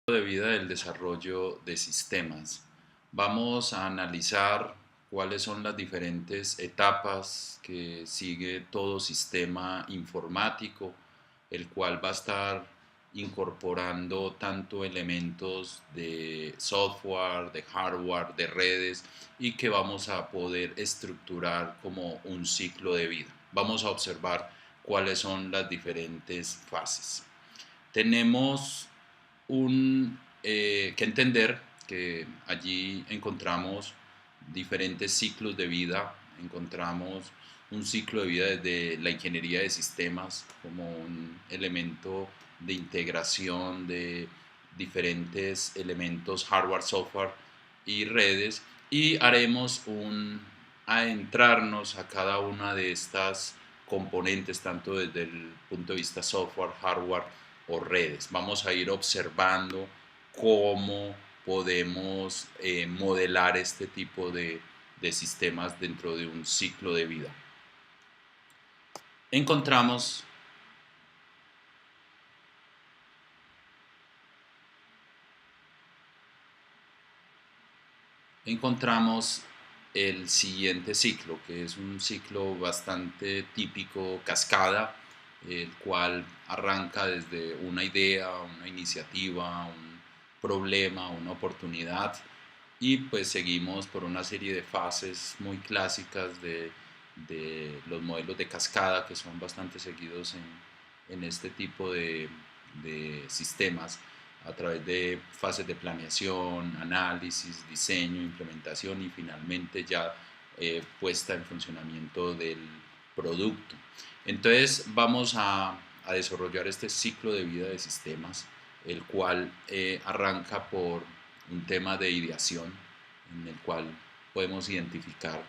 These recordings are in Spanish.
De vida del desarrollo de sistemas. Vamos a analizar cuáles son las diferentes etapas que sigue todo sistema informático, el cual va a estar incorporando tanto elementos de software, de hardware, de redes y que vamos a poder estructurar como un ciclo de vida. Vamos a observar cuáles son las diferentes fases. Tenemos que entender que allí encontramos diferentes ciclos de vida, encontramos un ciclo de vida desde la ingeniería de sistemas como un elemento de integración de diferentes elementos hardware, software y redes, y haremos un adentrarnos a cada una de estas componentes tanto desde el punto de vista software, hardware o redes. Vamos a ir observando cómo podemos modelar este tipo de sistemas dentro de un ciclo de vida. Encontramos encontramos el siguiente ciclo, que es un ciclo bastante típico, cascada, el cual arranca desde una idea, una iniciativa, un problema, una oportunidad, y pues seguimos por una serie de fases muy clásicas de los modelos de cascada que son bastante seguidos en este tipo de sistemas a través de fases de planeación, análisis, diseño, implementación y finalmente ya puesta en funcionamiento del producto. Entonces vamos a desarrollar este ciclo de vida de sistemas, el cual arranca por un tema de ideación, en el cual podemos identificar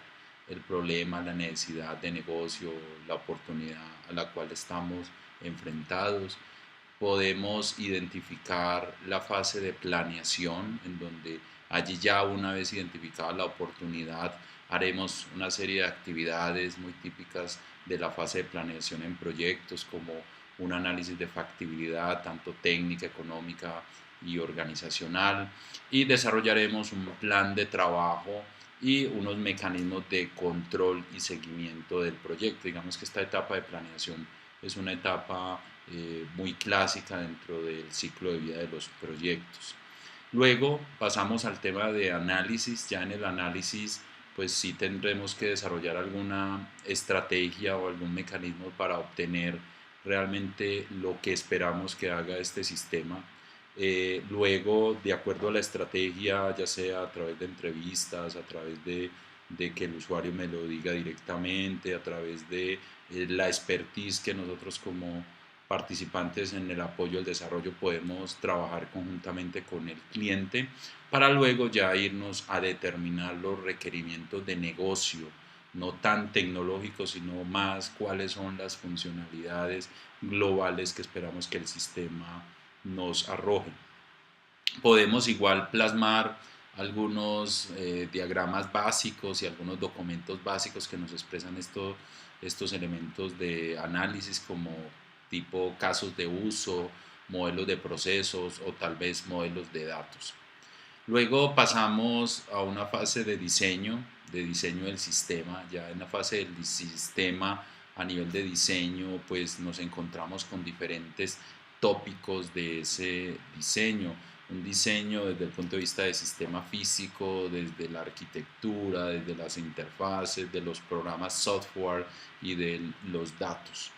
el problema, la necesidad de negocio, la oportunidad a la cual estamos enfrentados. Podemos identificar la fase de planeación, en donde allí ya una vez identificada la oportunidad, haremos una serie de actividades muy típicas de la fase de planeación en proyectos, como un análisis de factibilidad, tanto técnica, económica y organizacional, y desarrollaremos un plan de trabajo y unos mecanismos de control y seguimiento del proyecto. Digamos que esta etapa de planeación es una etapa muy clásica dentro del ciclo de vida de los proyectos. Luego pasamos al tema de análisis. Ya en el análisis pues sí tendremos que desarrollar alguna estrategia o algún mecanismo para obtener realmente lo que esperamos que haga este sistema. Luego, de acuerdo a la estrategia, ya sea a través de entrevistas, a través de que el usuario me lo diga directamente, a través de la expertise que nosotros como participantes en el apoyo al desarrollo podemos trabajar conjuntamente con el cliente para luego ya irnos a determinar los requerimientos de negocio, no tan tecnológicos, sino más cuáles son las funcionalidades globales que esperamos que el sistema nos arroje. Podemos igual plasmar algunos diagramas básicos y algunos documentos básicos que nos expresan estos elementos de análisis como tipo casos de uso, modelos de procesos o tal vez modelos de datos. Luego pasamos a una fase de diseño del sistema. Ya en la fase del sistema a nivel de diseño, pues nos encontramos con diferentes tópicos de ese diseño. Un diseño desde el punto de vista del sistema físico, desde la arquitectura, desde las interfaces, de los programas software y de los datos.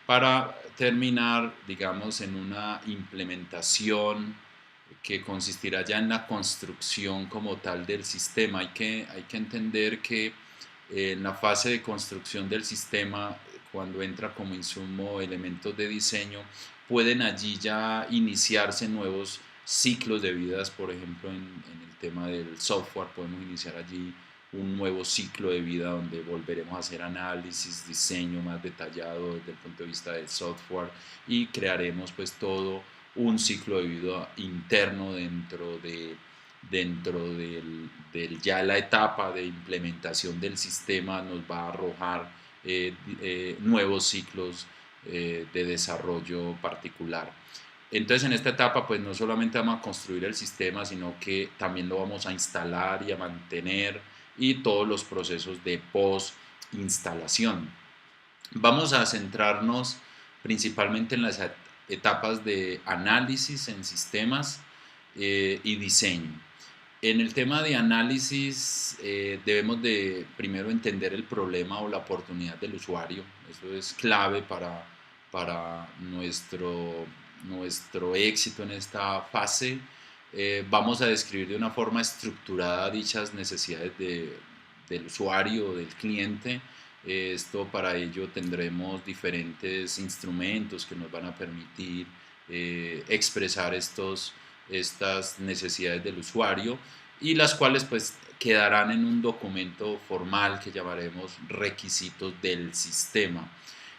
Para terminar, digamos, en una implementación que consistirá ya en la construcción como tal del sistema. Hay que entender que en la fase de construcción del sistema, cuando entra como insumo elementos de diseño, pueden allí ya iniciarse nuevos ciclos de vidas. Por ejemplo, en el tema del software podemos iniciar allí un nuevo ciclo de vida donde volveremos a hacer análisis, diseño más detallado desde el punto de vista del software y crearemos pues todo un ciclo de vida interno dentro del ya la etapa de implementación del sistema nos va a arrojar nuevos ciclos de desarrollo particular. Entonces en esta etapa pues no solamente vamos a construir el sistema, sino que también lo vamos a instalar y a mantener y todos los procesos de post instalación. Vamos a centrarnos principalmente en las etapas de análisis en sistemas y diseño. En el tema de análisis debemos de primero entender el problema o la oportunidad del usuario. Eso es clave para nuestro éxito en esta fase. Vamos a describir de una forma estructurada dichas necesidades del usuario o del cliente. Esto para ello tendremos diferentes instrumentos que nos van a permitir expresar estas necesidades del usuario y las cuales pues quedarán en un documento formal que llamaremos requisitos del sistema.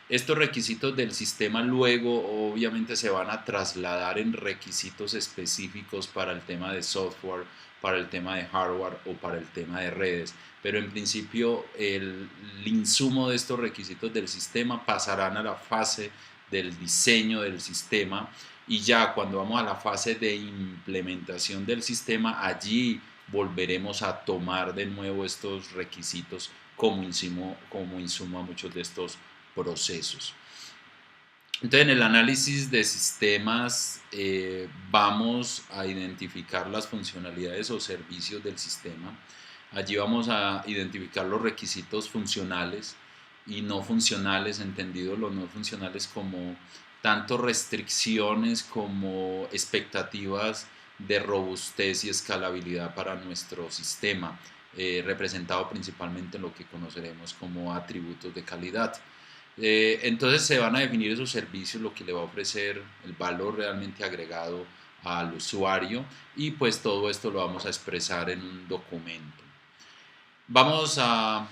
Estos requisitos del sistema luego obviamente se van a trasladar en requisitos específicos para el tema de software, para el tema de hardware o para el tema de redes. Pero en principio el insumo de estos requisitos del sistema pasarán a la fase del diseño del sistema y ya cuando vamos a la fase de implementación del sistema, allí volveremos a tomar de nuevo estos requisitos como insumo a muchos de estos procesos. Entonces, en el análisis de sistemas vamos a identificar las funcionalidades o servicios del sistema. Allí vamos a identificar los requisitos funcionales y no funcionales, entendido los no funcionales como tanto restricciones como expectativas de robustez y escalabilidad para nuestro sistema, representado principalmente en lo que conoceremos como atributos de calidad. Entonces se van a definir esos servicios, lo que le va a ofrecer el valor realmente agregado al usuario y pues todo esto lo vamos a expresar en un documento. Vamos a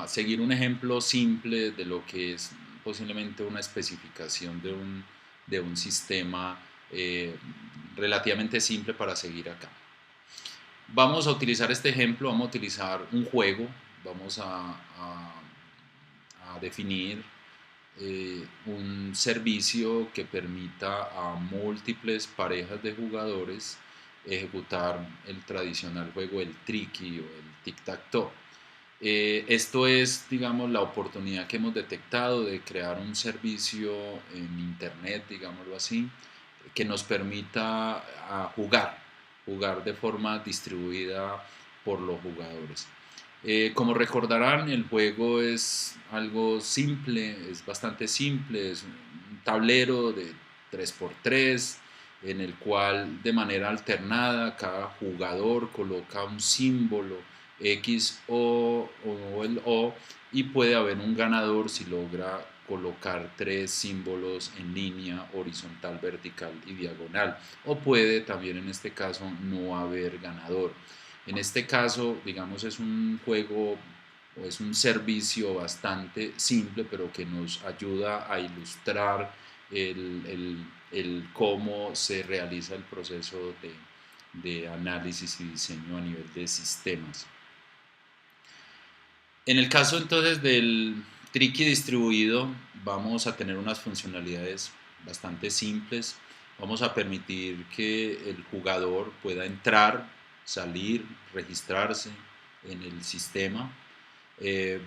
seguir un ejemplo simple de lo que es posiblemente una especificación de un sistema relativamente simple para seguir acá. Vamos a utilizar este ejemplo, vamos a utilizar un juego, vamos a definir un servicio que permita a múltiples parejas de jugadores ejecutar el tradicional juego, el tricky o el tic-tac-toe. Esto es, digamos, la oportunidad que hemos detectado de crear un servicio en internet, digámoslo así, que nos permita jugar de forma distribuida por los jugadores. Como recordarán, el juego es algo simple, es bastante simple, es un tablero de 3x3 en el cual de manera alternada cada jugador coloca un símbolo X o el O y puede haber un ganador si logra colocar 3 símbolos en línea, horizontal, vertical y diagonal, o puede también en este caso no haber ganador. En este caso, digamos, es un juego o es un servicio bastante simple, pero que nos ayuda a ilustrar el cómo se realiza el proceso de análisis y diseño a nivel de sistemas. En el caso entonces del tricky distribuido, vamos a tener unas funcionalidades bastante simples. Vamos a permitir que el jugador pueda entrar, salir, registrarse en el sistema.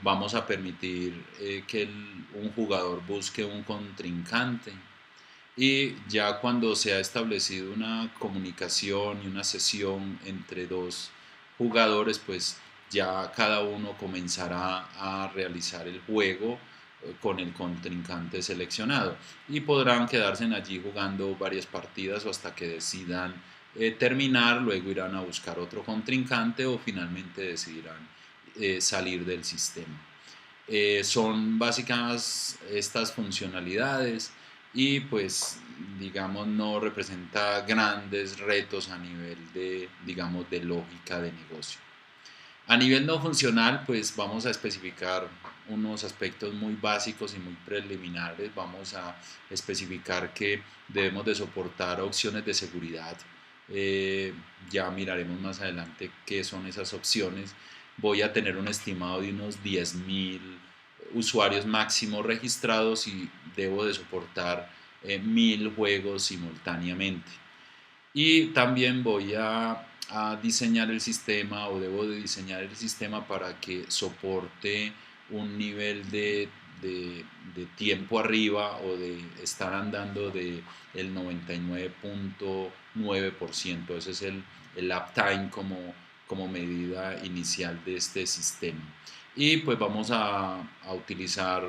Vamos a permitir que un jugador busque un contrincante y ya cuando se ha establecido una comunicación y una sesión entre dos jugadores, pues ya cada uno comenzará a realizar el juego con el contrincante seleccionado y podrán quedarse allí jugando varias partidas o hasta que decidan terminar, luego irán a buscar otro contrincante o finalmente decidirán salir del sistema. Son básicas estas funcionalidades y pues digamos no representa grandes retos a nivel de digamos de lógica de negocio. A nivel no funcional, pues vamos a especificar unos aspectos muy básicos y muy preliminares. Vamos a especificar que debemos de soportar opciones de seguridad. Ya miraremos más adelante qué son esas opciones. Voy a tener un estimado de unos 10.000 usuarios máximos registrados y debo de soportar 1000 juegos simultáneamente. Y también voy a diseñar el sistema, o debo de diseñar el sistema para que soporte un nivel de tiempo arriba, o de estar andando de el 99.9%. Ese es el uptime como medida inicial de este sistema. Y pues vamos a utilizar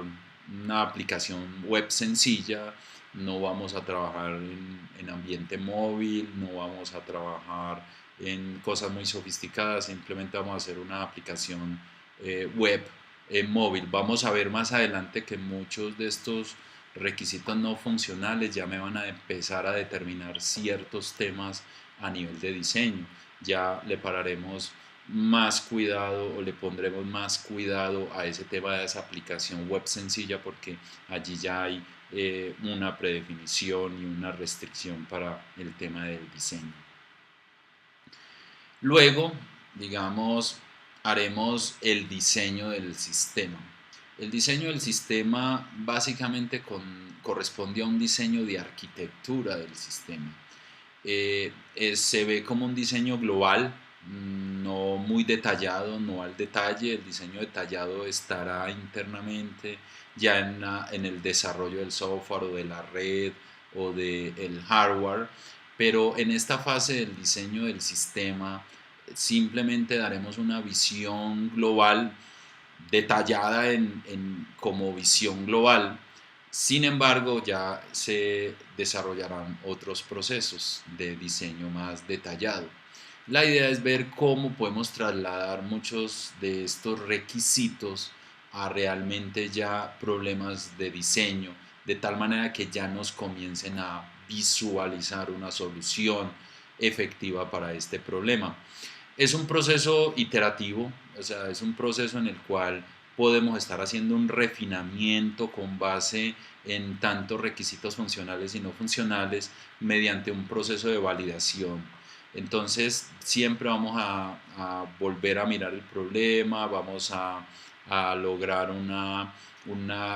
una aplicación web sencilla. No vamos a trabajar en ambiente móvil, no vamos a trabajar en cosas muy sofisticadas, simplemente vamos a hacer una aplicación web móvil. Vamos a ver más adelante que muchos de estos requisitos no funcionales ya me van a empezar a determinar ciertos temas a nivel de diseño. Ya le pararemos más cuidado, o le pondremos más cuidado a ese tema de esa aplicación web sencilla, porque allí ya hay una predefinición y una restricción para el tema del diseño. Luego, digamos, haremos el diseño del sistema. El diseño del sistema básicamente corresponde a un diseño de arquitectura del sistema. Se ve como un diseño global, no muy detallado, no al detalle. El diseño detallado estará internamente ya en el desarrollo del software, o de la red, o del hardware, pero en esta fase del diseño del sistema simplemente daremos una visión global detallada como visión global. Sin embargo, ya se desarrollarán otros procesos de diseño más detallado. La idea es ver cómo podemos trasladar muchos de estos requisitos a realmente ya problemas de diseño, de tal manera que ya nos comiencen a visualizar una solución efectiva para este problema. Es un proceso iterativo, o sea, es un proceso en el cual podemos estar haciendo un refinamiento con base en tantos requisitos funcionales y no funcionales, mediante un proceso de validación. Entonces, siempre vamos a volver a mirar el problema, vamos a lograr una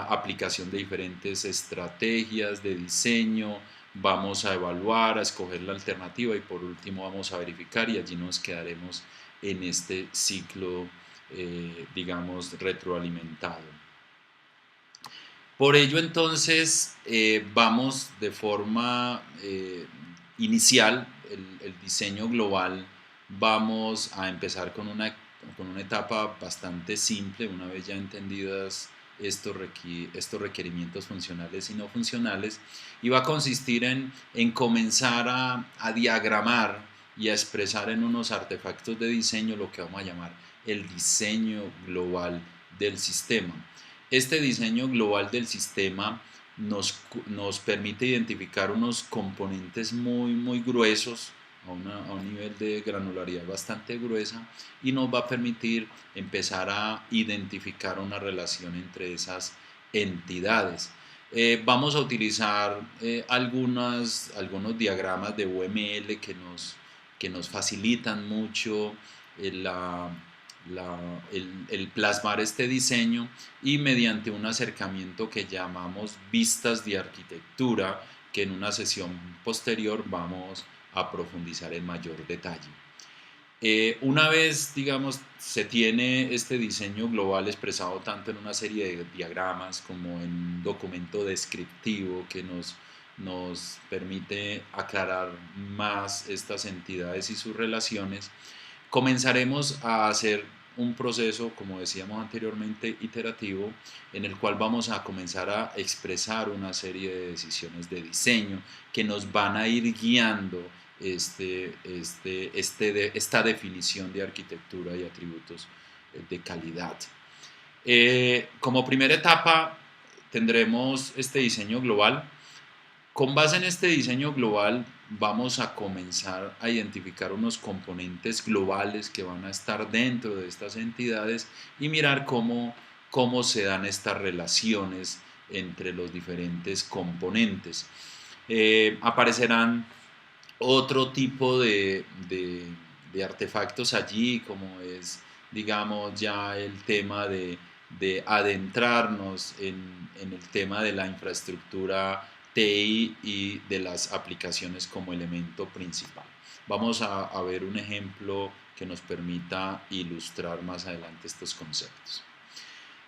aplicación de diferentes estrategias de diseño, vamos a evaluar, a escoger la alternativa, y por último vamos a verificar, y allí nos quedaremos en este ciclo, digamos, retroalimentado. Por ello, entonces, vamos de forma inicial, el diseño global, vamos a empezar con una etapa bastante simple, una vez ya entendidas estos requerimientos funcionales y no funcionales, y va a consistir en comenzar a diagramar y a expresar en unos artefactos de diseño lo que vamos a llamar el diseño global del sistema. Este diseño global del sistema nos permite identificar unos componentes muy gruesos, a un nivel de granularidad bastante gruesa, y nos va a permitir empezar a identificar una relación entre esas entidades. Vamos a utilizar algunos diagramas de UML que nos facilitan mucho la, el plasmar este diseño, y mediante un acercamiento que llamamos vistas de arquitectura, que en una sesión posterior vamos a profundizar en mayor detalle. Una vez, digamos, se tiene este diseño global expresado tanto en una serie de diagramas como en un documento descriptivo que nos permite aclarar más estas entidades y sus relaciones, comenzaremos a hacer un proceso, como decíamos anteriormente, iterativo, en el cual vamos a comenzar a expresar una serie de decisiones de diseño que nos van a ir guiando esta definición de arquitectura y atributos de calidad. Como primera etapa tendremos este diseño global. Con base en este diseño global vamos a comenzar a identificar unos componentes globales que van a estar dentro de estas entidades, y mirar cómo se dan estas relaciones entre los diferentes componentes. Aparecerán otro tipo de artefactos allí, como es, digamos, ya el tema de adentrarnos en el tema de la infraestructura TI y de las aplicaciones como elemento principal. Vamos a ver un ejemplo que nos permita ilustrar más adelante estos conceptos.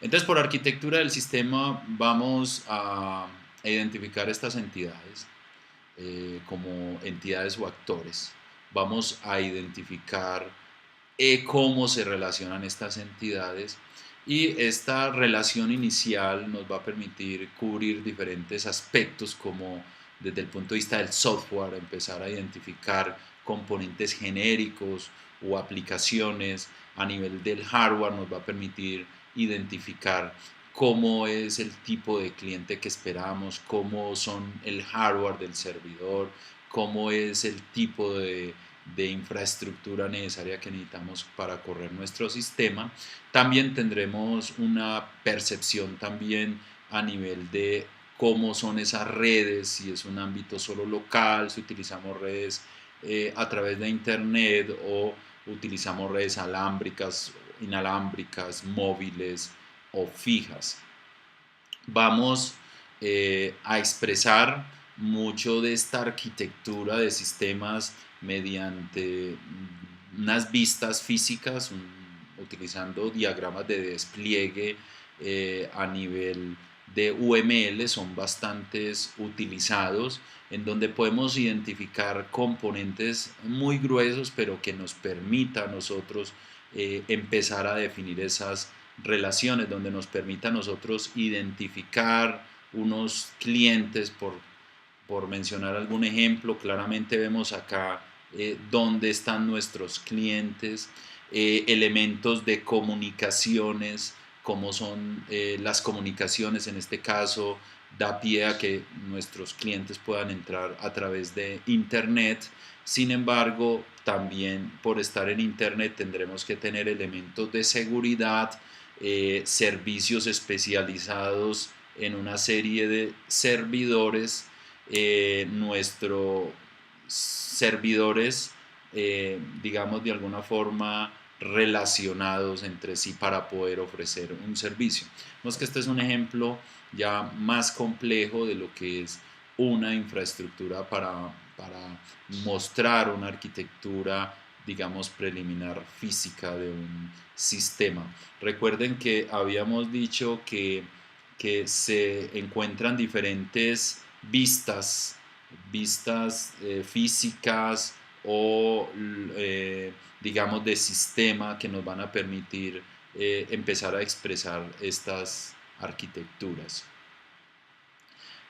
Entonces, por arquitectura del sistema vamos a identificar estas entidades como entidades o actores. Vamos a identificar cómo se relacionan estas entidades y esta relación inicial nos va a permitir cubrir diferentes aspectos como desde el punto de vista del software, empezar a identificar componentes genéricos o aplicaciones. A nivel del hardware nos va a permitir identificar cómo es el tipo de cliente que esperamos, cómo son el hardware del servidor, cómo es el tipo de infraestructura necesaria que necesitamos para correr nuestro sistema. También tendremos una percepción también a nivel de cómo son esas redes, si es un ámbito solo local, si utilizamos redes a través de internet o utilizamos redes alámbricas, inalámbricas, móviles o fijas. Vamos a expresar mucho de esta arquitectura de sistemas mediante unas vistas físicas, utilizando diagramas de despliegue a nivel de UML, son bastantes utilizados, en donde podemos identificar componentes muy gruesos, pero que nos permita a nosotros empezar a definir esas relaciones, donde nos permita a nosotros identificar unos clientes, por mencionar algún ejemplo. Claramente vemos acá dónde están nuestros clientes, elementos de comunicaciones, cómo son las comunicaciones en este caso, da pie a que nuestros clientes puedan entrar a través de internet. Sin embargo, también por estar en internet tendremos que tener elementos de seguridad, servicios especializados en una serie de servidores, nuestros servidores, digamos de alguna forma relacionados entre sí para poder ofrecer un servicio. Vemos que este es un ejemplo ya más complejo de lo que es una infraestructura para mostrar una arquitectura, digamos, preliminar física de un sistema. Recuerden que habíamos dicho que se encuentran diferentes vistas físicas o digamos de sistema que nos van a permitir empezar a expresar estas arquitecturas.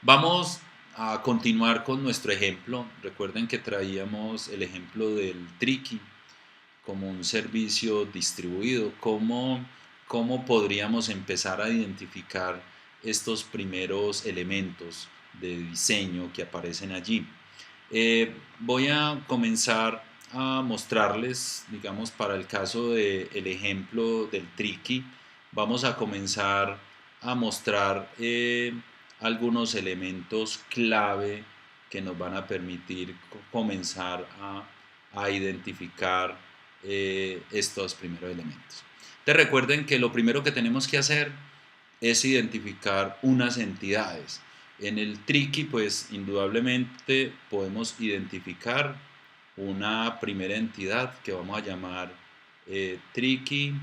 Vamos a continuar con nuestro ejemplo. Recuerden que traíamos el ejemplo del Tricky como un servicio distribuido. ¿Cómo podríamos empezar a identificar estos primeros elementos de diseño que aparecen allí? Voy a comenzar a mostrarles, digamos, para el caso del ejemplo del Tricky, vamos a comenzar a mostrar algunos elementos clave que nos van a permitir comenzar a identificar estos primeros elementos. Entonces recuerden que lo primero que tenemos que hacer es identificar unas entidades. En el Tricky, pues indudablemente podemos identificar una primera entidad que vamos a llamar Tricky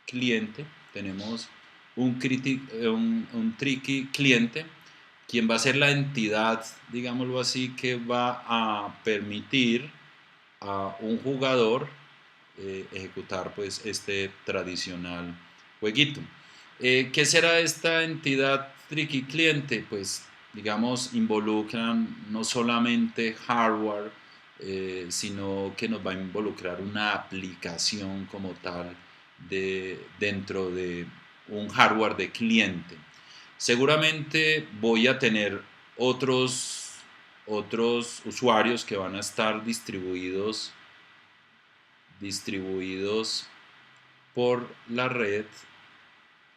cliente. Tenemos un Tricky cliente, quien va a ser la entidad, digámoslo así, que va a permitir a un jugador ejecutar pues este tradicional jueguito. ¿Qué será esta entidad Tricky cliente? Pues digamos involucran no solamente hardware, sino que nos va a involucrar una aplicación como tal dentro de un hardware de cliente. Seguramente voy a tener otros usuarios que van a estar distribuidos por la red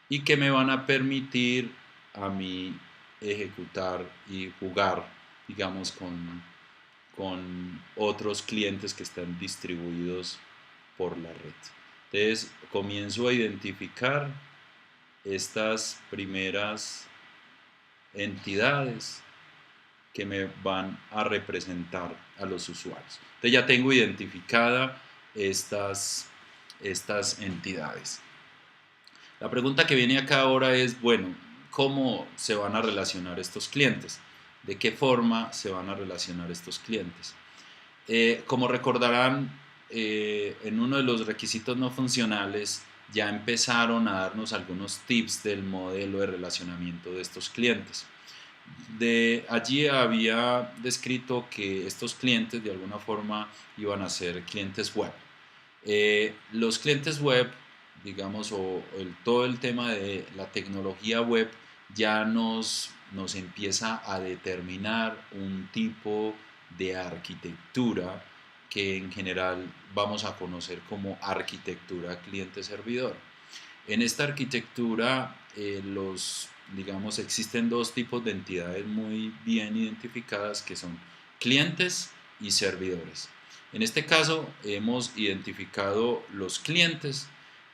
y que me van a permitir a mí ejecutar y jugar, digamos, con otros clientes que están distribuidos por la red. Entonces comienzo a identificar estas primeras entidades que me van a representar a los usuarios. Entonces ya tengo identificada estas entidades. La pregunta que viene acá ahora es, bueno, ¿cómo se van a relacionar estos clientes? ¿De qué forma se van a relacionar estos clientes? Como recordarán, en uno de los requisitos no funcionales ya empezaron a darnos algunos tips del modelo de relacionamiento de estos clientes. De allí había descrito que estos clientes de alguna forma iban a ser clientes web. Los clientes web, digamos, todo el tema de la tecnología web ya nos empieza a determinar un tipo de arquitectura que en general vamos a conocer como arquitectura cliente-servidor. En esta arquitectura, digamos, existen dos tipos de entidades muy bien identificadas que son clientes y servidores. En este caso hemos identificado los clientes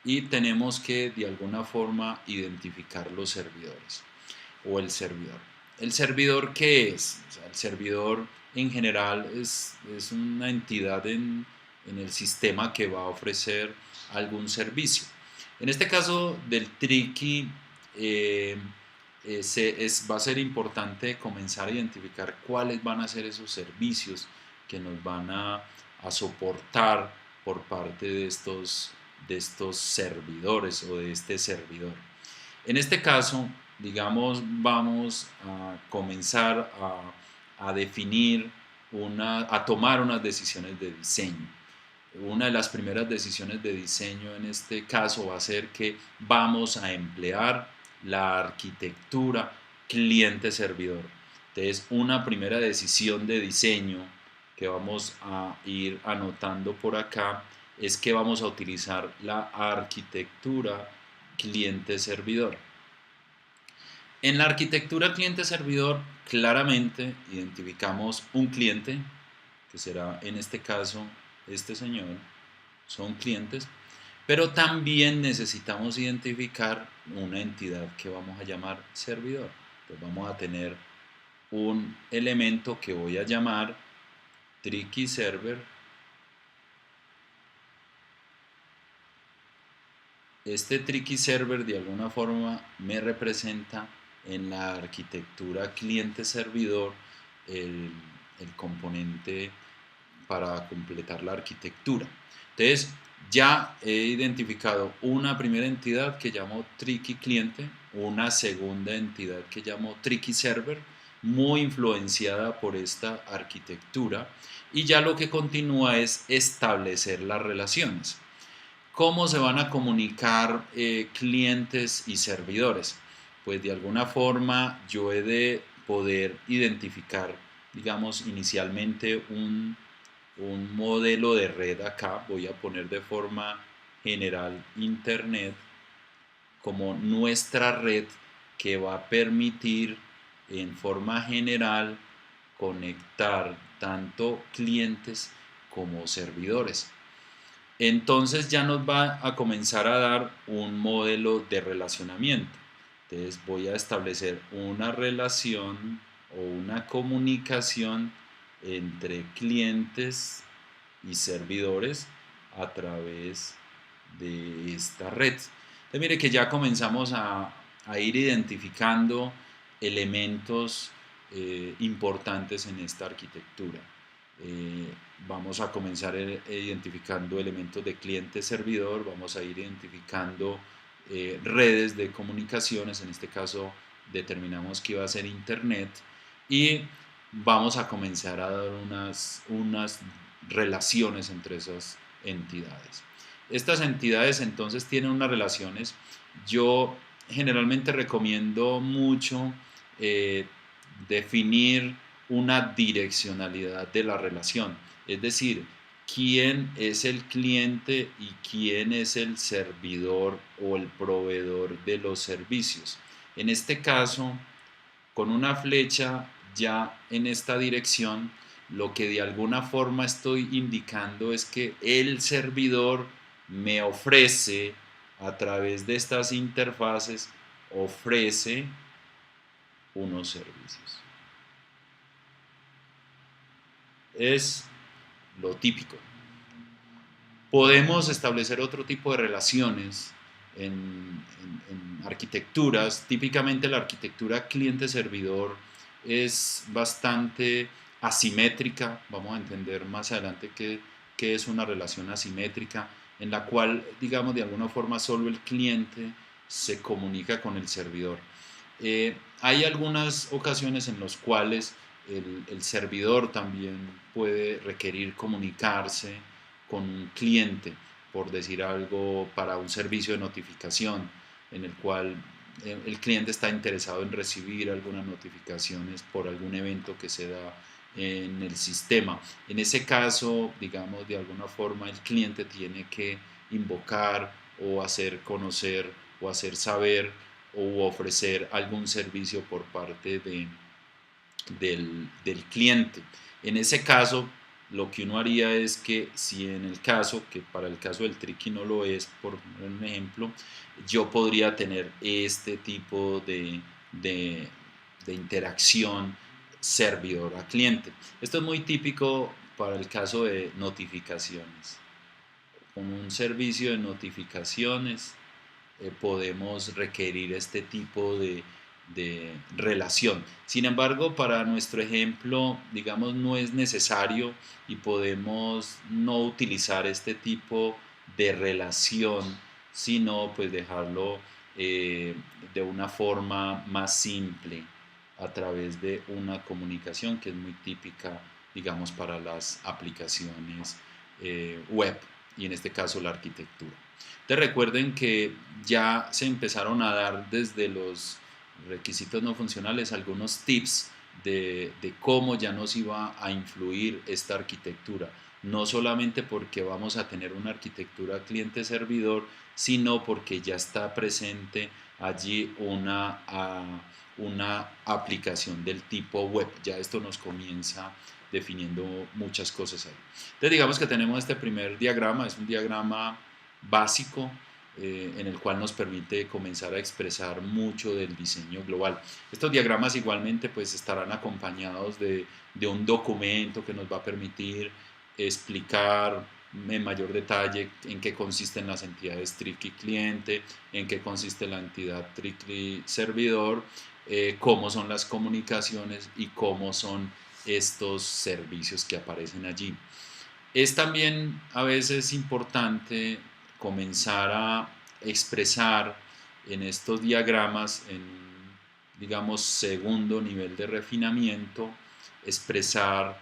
y tenemos que de alguna forma identificar los servidores o el servidor. ¿El servidor qué es? O sea, el servidor en general es una entidad en el sistema que va a ofrecer algún servicio. En este caso del Tricky, va a ser importante comenzar a identificar cuáles van a ser esos servicios que nos van a soportar por parte de estos servidores o de este servidor. En este caso, digamos, vamos a comenzar a definir, a tomar unas decisiones de diseño. Una de las primeras decisiones de diseño en este caso va a ser que vamos a emplear la arquitectura cliente-servidor. Entonces, una primera decisión de diseño que vamos a ir anotando por acá es que vamos a utilizar la arquitectura cliente-servidor. En la arquitectura cliente-servidor claramente identificamos un cliente, que será en este caso este señor, son clientes, pero también necesitamos identificar una entidad que vamos a llamar servidor. Entonces vamos a tener un elemento que voy a llamar Tricky Server. Este Tricky Server de alguna forma me representa en la arquitectura cliente-servidor el componente para completar la arquitectura. Entonces, ya he identificado una primera entidad que llamo Tricky Cliente, una segunda entidad que llamo Tricky Server, muy influenciada por esta arquitectura, y ya lo que continúa es establecer las relaciones. ¿Cómo se van a comunicar clientes y servidores? Pues de alguna forma yo he de poder identificar, digamos, inicialmente un modelo de red acá. Voy a poner de forma general Internet como nuestra red que va a permitir en forma general conectar tanto clientes como servidores. Entonces ya nos va a comenzar a dar un modelo de relacionamiento. Entonces voy a establecer una relación o una comunicación entre clientes y servidores a través de esta red. Entonces mire que ya comenzamos a ir identificando elementos importantes en esta arquitectura. Vamos a comenzar identificando elementos de cliente-servidor, vamos a ir identificando redes de comunicaciones, en este caso determinamos que iba a ser Internet, y vamos a comenzar a dar unas relaciones entre esas entidades. Estas entidades entonces tienen unas relaciones. Yo generalmente recomiendo mucho definir una direccionalidad de la relación, es decir, quién es el cliente y quién es el servidor o el proveedor de los servicios. En este caso, con una flecha ya en esta dirección, lo que de alguna forma estoy indicando es que el servidor me ofrece a través de estas interfaces ofrece unos servicios. Es lo típico. Podemos establecer otro tipo de relaciones en arquitecturas. Típicamente la arquitectura cliente-servidor es bastante asimétrica. Vamos a entender más adelante qué es una relación asimétrica, en la cual, digamos, de alguna forma solo el cliente se comunica con el servidor. Hay algunas ocasiones en las cuales el servidor también puede requerir comunicarse con un cliente, por decir algo, para un servicio de notificación, en el cual el cliente está interesado en recibir algunas notificaciones por algún evento que se da en el sistema. En ese caso, digamos, de alguna forma el cliente tiene que invocar o hacer conocer o hacer saber o ofrecer algún servicio por parte del cliente. En ese caso, lo que uno haría es que si en el caso, que para el caso del Tricky no lo es, por un ejemplo, yo podría tener este tipo de interacción servidor a cliente. Esto es muy típico para el caso de notificaciones. Con un servicio de notificaciones podemos requerir este tipo de relación. Sin embargo, para nuestro ejemplo, digamos, no es necesario y podemos no utilizar este tipo de relación, sino pues dejarlo de una forma más simple a través de una comunicación que es muy típica, digamos, para las aplicaciones web y en este caso la arquitectura. Te recuerden que ya se empezaron a dar desde los requisitos no funcionales algunos tips de cómo ya nos iba a influir esta arquitectura. No solamente porque vamos a tener una arquitectura cliente-servidor, sino porque ya está presente allí una aplicación del tipo web. Ya esto nos comienza definiendo muchas cosas ahí. Entonces digamos que tenemos este primer diagrama, es un diagrama básico en el cual nos permite comenzar a expresar mucho del diseño global. Estos diagramas igualmente pues estarán acompañados de un documento que nos va a permitir explicar en mayor detalle en qué consisten las entidades Tricky cliente, en qué consiste la entidad Tricky servidor, cómo son las comunicaciones y cómo son estos servicios que aparecen allí. Es también a veces importante comenzar a expresar en estos diagramas, en, digamos, segundo nivel de refinamiento, expresar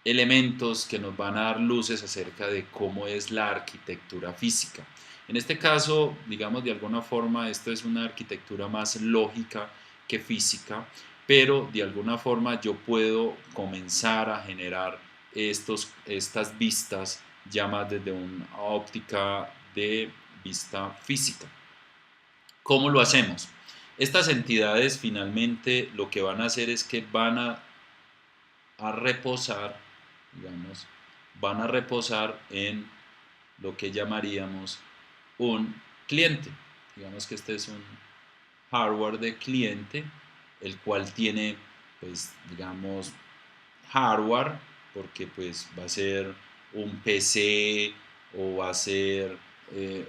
elementos que nos van a dar luces acerca de cómo es la arquitectura física. En este caso, digamos, de alguna forma, esto es una arquitectura más lógica que física, pero de alguna forma yo puedo comenzar a generar estas vistas ya más desde una óptica de vista física. ¿Cómo lo hacemos? Estas entidades finalmente lo que van a hacer es que van a reposar, digamos, van a reposar en lo que llamaríamos un cliente. Digamos que este es un hardware de cliente, el cual tiene, pues, digamos, hardware, porque pues va a ser un PC o va a ser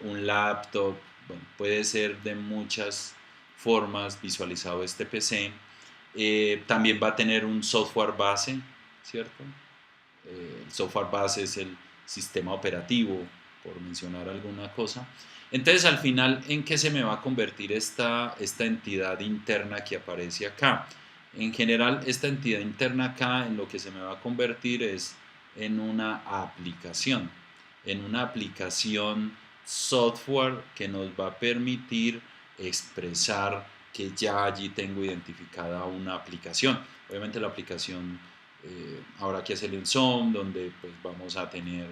un laptop, bueno, puede ser de muchas formas visualizado este PC. También va a tener un software base, ¿cierto? El software base es el sistema operativo, por mencionar alguna cosa. Entonces, al final, ¿en qué se me va a convertir esta entidad interna que aparece acá? En general, esta entidad interna acá en lo que se me va a convertir es en una aplicación software que nos va a permitir expresar que ya allí tengo identificada una aplicación. Obviamente la aplicación habrá que hacerle un zoom donde pues vamos a tener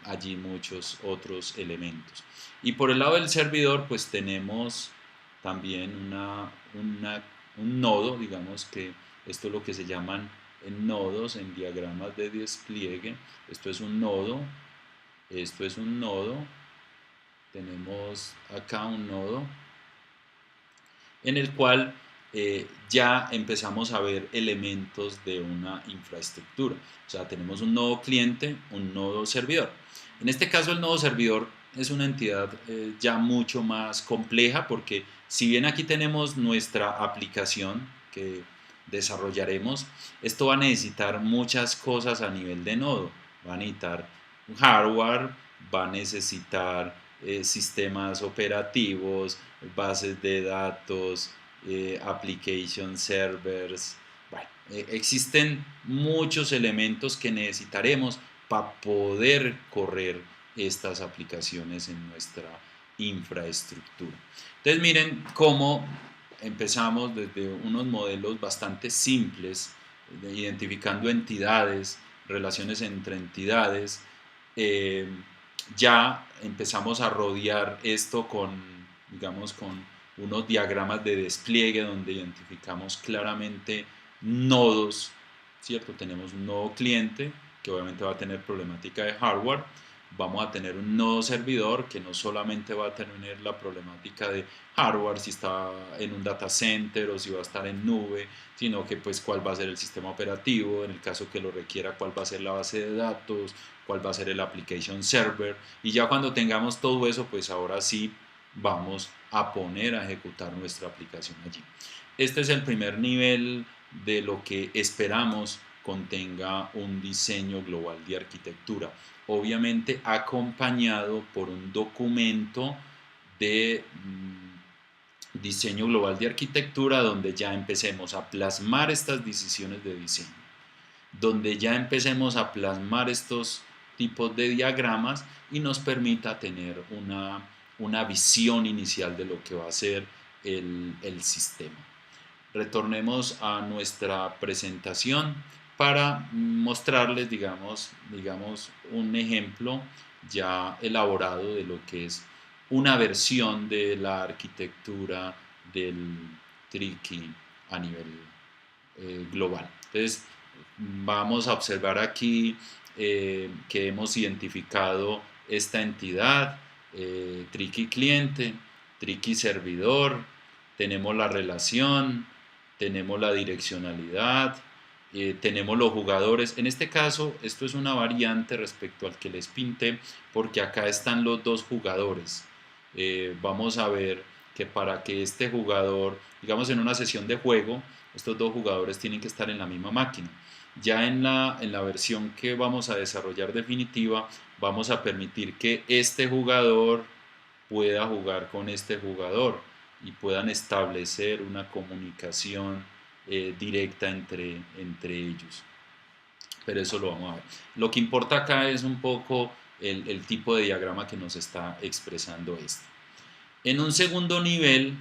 allí muchos otros elementos. Y por el lado del servidor pues tenemos también un nodo, digamos que esto es lo que se llaman nodos en diagramas de despliegue. Esto es un nodo, esto es un nodo, tenemos acá un nodo en el cual ya empezamos a ver elementos de una infraestructura. O sea, tenemos un nodo cliente, un nodo servidor. En este caso, el nodo servidor es una entidad ya mucho más compleja, porque si bien aquí tenemos nuestra aplicación que desarrollaremos, esto va a necesitar muchas cosas a nivel de nodo. Va a necesitar hardware, va a necesitar sistemas operativos, bases de datos, application servers. Bueno, existen muchos elementos que necesitaremos para poder correr estas aplicaciones en nuestra infraestructura. Entonces miren cómo empezamos desde unos modelos bastante simples, identificando entidades, relaciones entre entidades. Ya empezamos a rodear esto con, digamos, con unos diagramas de despliegue donde identificamos claramente nodos, ¿cierto? Tenemos un nodo cliente que obviamente va a tener problemática de hardware. Vamos a tener un nodo servidor que no solamente va a tener la problemática de hardware, si está en un data center o si va a estar en nube, sino que pues cuál va a ser el sistema operativo, en el caso que lo requiera, cuál va a ser la base de datos, cuál va a ser el application server, y ya cuando tengamos todo eso, pues ahora sí vamos a poner a ejecutar nuestra aplicación allí. Este es el primer nivel de lo que esperamos contenga un diseño global de arquitectura, obviamente acompañado por un documento de diseño global de arquitectura donde ya empecemos a plasmar estas decisiones de diseño, donde ya empecemos a plasmar estos tipos de diagramas y nos permita tener una visión inicial de lo que va a ser el sistema. Retornemos a nuestra presentación para mostrarles, digamos, un ejemplo ya elaborado de lo que es una versión de la arquitectura del Tricky a nivel global. Entonces, vamos a observar aquí que hemos identificado esta entidad, Tricky cliente, Tricky servidor, tenemos la relación, tenemos la direccionalidad, tenemos los jugadores. En este caso, esto es una variante respecto al que les pinté, porque acá están los dos jugadores. Vamos a ver que para que este jugador, digamos en una sesión de juego, estos dos jugadores tienen que estar en la misma máquina. Ya en la versión que vamos a desarrollar definitiva, vamos a permitir que este jugador pueda jugar con este jugador y puedan establecer una comunicación directa entre ellos. Pero eso lo vamos a ver. Lo que importa acá es un poco el tipo de diagrama que nos está expresando esto. En un segundo nivel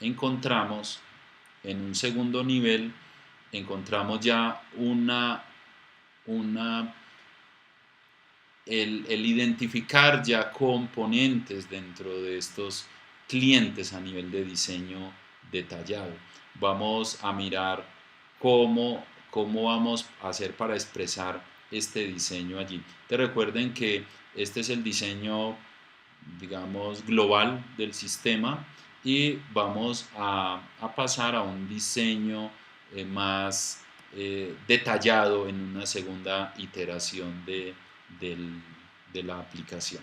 encontramos, ya el identificar ya componentes dentro de estos clientes a nivel de diseño detallado. Vamos a mirar cómo vamos a hacer para expresar este diseño allí. Te recuerden que este es el diseño, digamos, global del sistema, y vamos a pasar a un diseño más detallado en una segunda iteración de la aplicación.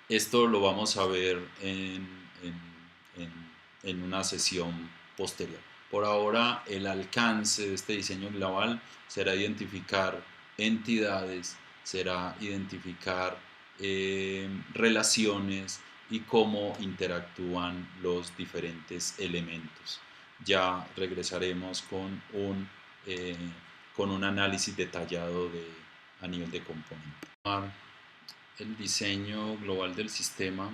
Esto lo vamos a ver en una sesión posterior. Por ahora, el alcance de este diseño global será identificar entidades, será identificar relaciones y cómo interactúan los diferentes elementos. Ya regresaremos con un análisis detallado a nivel de componente. El diseño global del sistema,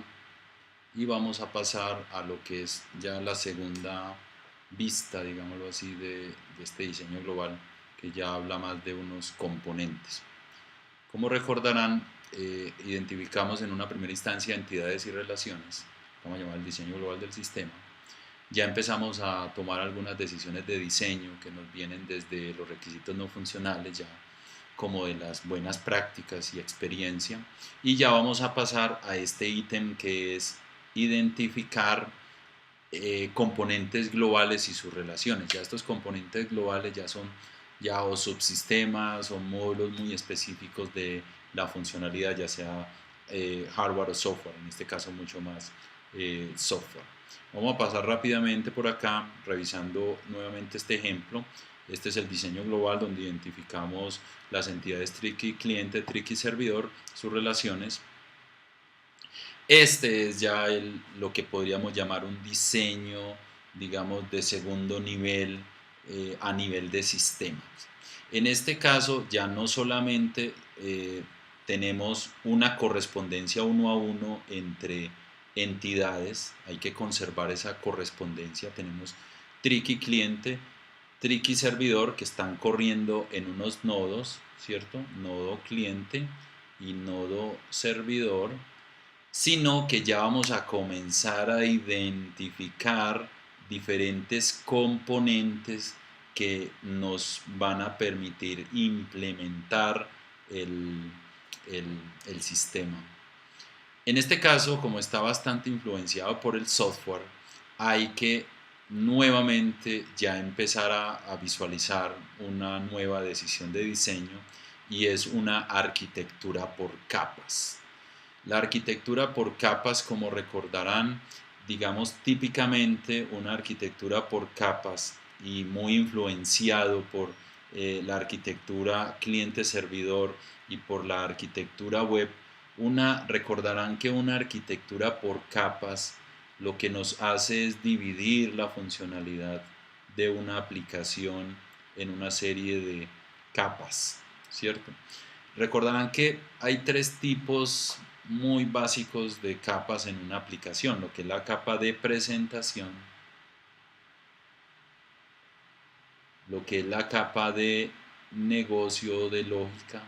y vamos a pasar a lo que es ya la segunda vista, digámoslo así, de este diseño global, que ya habla más de unos componentes. Como recordarán, identificamos en una primera instancia entidades y relaciones, vamos a llamar el diseño global del sistema. Ya empezamos a tomar algunas decisiones de diseño que nos vienen desde los requisitos no funcionales, ya como de las buenas prácticas y experiencia, y ya vamos a pasar a este ítem que es identificar componentes globales y sus relaciones. Ya estos componentes globales ya son ya o subsistemas o módulos muy específicos de la funcionalidad, ya sea hardware o software, en este caso mucho más software. Vamos a pasar rápidamente por acá, revisando nuevamente este ejemplo. Este es el diseño global donde identificamos las entidades tricky cliente, tricky servidor, sus relaciones. Este es ya lo que podríamos llamar un diseño, digamos, de segundo nivel a nivel de sistemas. En este caso ya no solamente tenemos una correspondencia uno a uno entre entidades, hay que conservar esa correspondencia, tenemos tricky cliente, tricky servidor que están corriendo en unos nodos, ¿cierto? Nodo cliente y nodo servidor, sino que ya vamos a comenzar a identificar diferentes componentes que nos van a permitir implementar el, el sistema. En este caso, como está bastante influenciado por el software, hay que nuevamente ya empezar a visualizar una nueva decisión de diseño, y es una arquitectura por capas. La arquitectura por capas, como recordarán, digamos típicamente una arquitectura por capas y muy influenciado por la arquitectura cliente-servidor y por la arquitectura web. Recordarán que una arquitectura por capas lo que nos hace es dividir la funcionalidad de una aplicación en una serie de capas, ¿cierto? Recordarán que hay tres tipos muy básicos de capas en una aplicación: lo que es la capa de presentación, lo que es la capa de negocio de lógica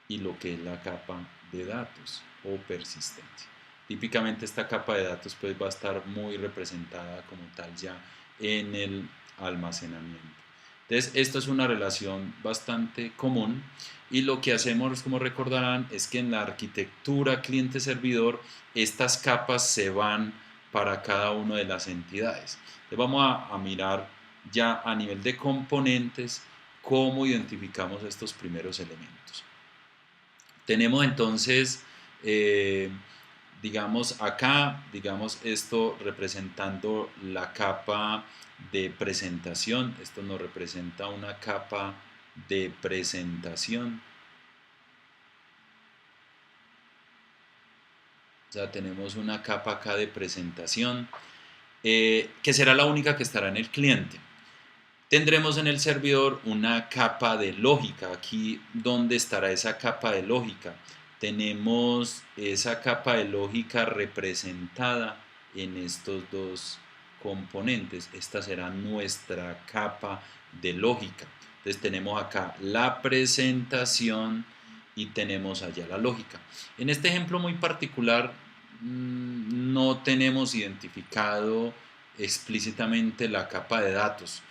y lo que es la capa de datos o persistencia. Típicamente esta capa de datos pues va a estar muy representada como tal ya en el almacenamiento. Entonces, esto es una relación bastante común, y lo que hacemos, como recordarán, es que en la arquitectura cliente-servidor estas capas se van para cada una de las entidades. Entonces, vamos a mirar ya a nivel de componentes cómo identificamos estos primeros elementos. Tenemos entonces, digamos acá, digamos esto representando la capa de presentación. Esto nos representa una capa de presentación. O sea, tenemos una capa acá de presentación, que será la única que estará en el cliente. Tendremos en el servidor una capa de lógica. Aquí, ¿dónde estará esa capa de lógica? Tenemos esa capa de lógica representada en estos dos componentes. Esta será nuestra capa de lógica. Entonces tenemos acá la presentación y tenemos allá la lógica. En este ejemplo muy particular no tenemos identificado explícitamente la capa de datos.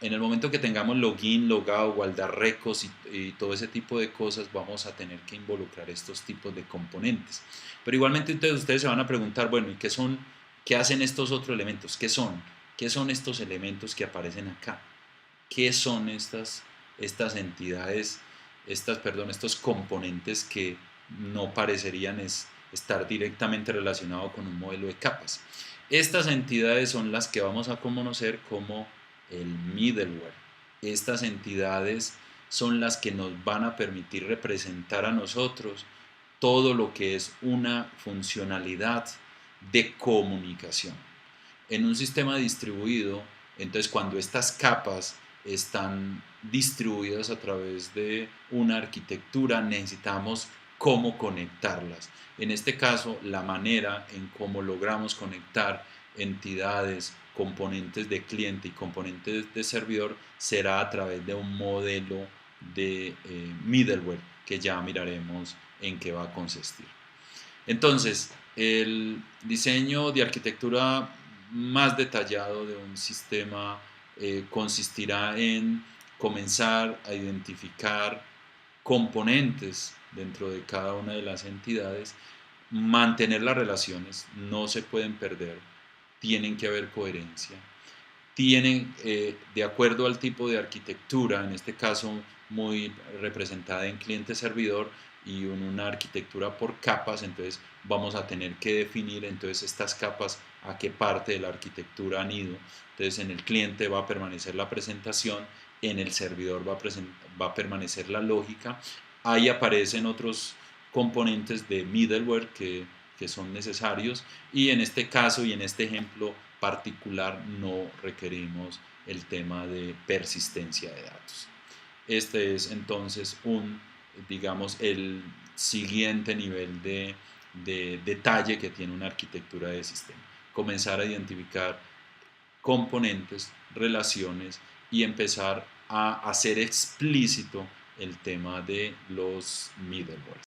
En el momento que tengamos login, logout, guardar récords y todo ese tipo de cosas, vamos a tener que involucrar estos tipos de componentes. Pero igualmente ustedes se van a preguntar, bueno, ¿y qué hacen estos otros elementos? ¿Qué son? ¿Qué son estos elementos que aparecen acá? ¿Qué son estas entidades, estos componentes que no parecerían estar directamente relacionados con un modelo de capas? Estas entidades son las que vamos a conocer como el middleware. Estas entidades son las que nos van a permitir representar a nosotros todo lo que es una funcionalidad de comunicación. En un sistema distribuido, entonces cuando estas capas están distribuidas a través de una arquitectura, necesitamos cómo conectarlas. En este caso, la manera en cómo logramos conectar entidades, componentes de cliente y componentes de servidor será a través de un modelo de middleware, que ya miraremos en qué va a consistir. Entonces, el diseño de arquitectura más detallado de un sistema consistirá en comenzar a identificar componentes dentro de cada una de las entidades, mantener las relaciones, no se pueden perder, tienen que haber coherencia. Tienen, de acuerdo al tipo de arquitectura, en este caso muy representada en cliente-servidor y una arquitectura por capas, entonces vamos a tener que definir entonces estas capas a qué parte de la arquitectura han ido. Entonces en el cliente va a permanecer la presentación, en el servidor va a permanecer la lógica. Ahí aparecen otros componentes de middleware que son necesarios, y en este caso y en este ejemplo particular no requerimos el tema de persistencia de datos. Este es entonces digamos, el siguiente nivel de detalle que tiene una arquitectura de sistema. Comenzar a identificar componentes, relaciones y empezar a hacer explícito el tema de los middleware.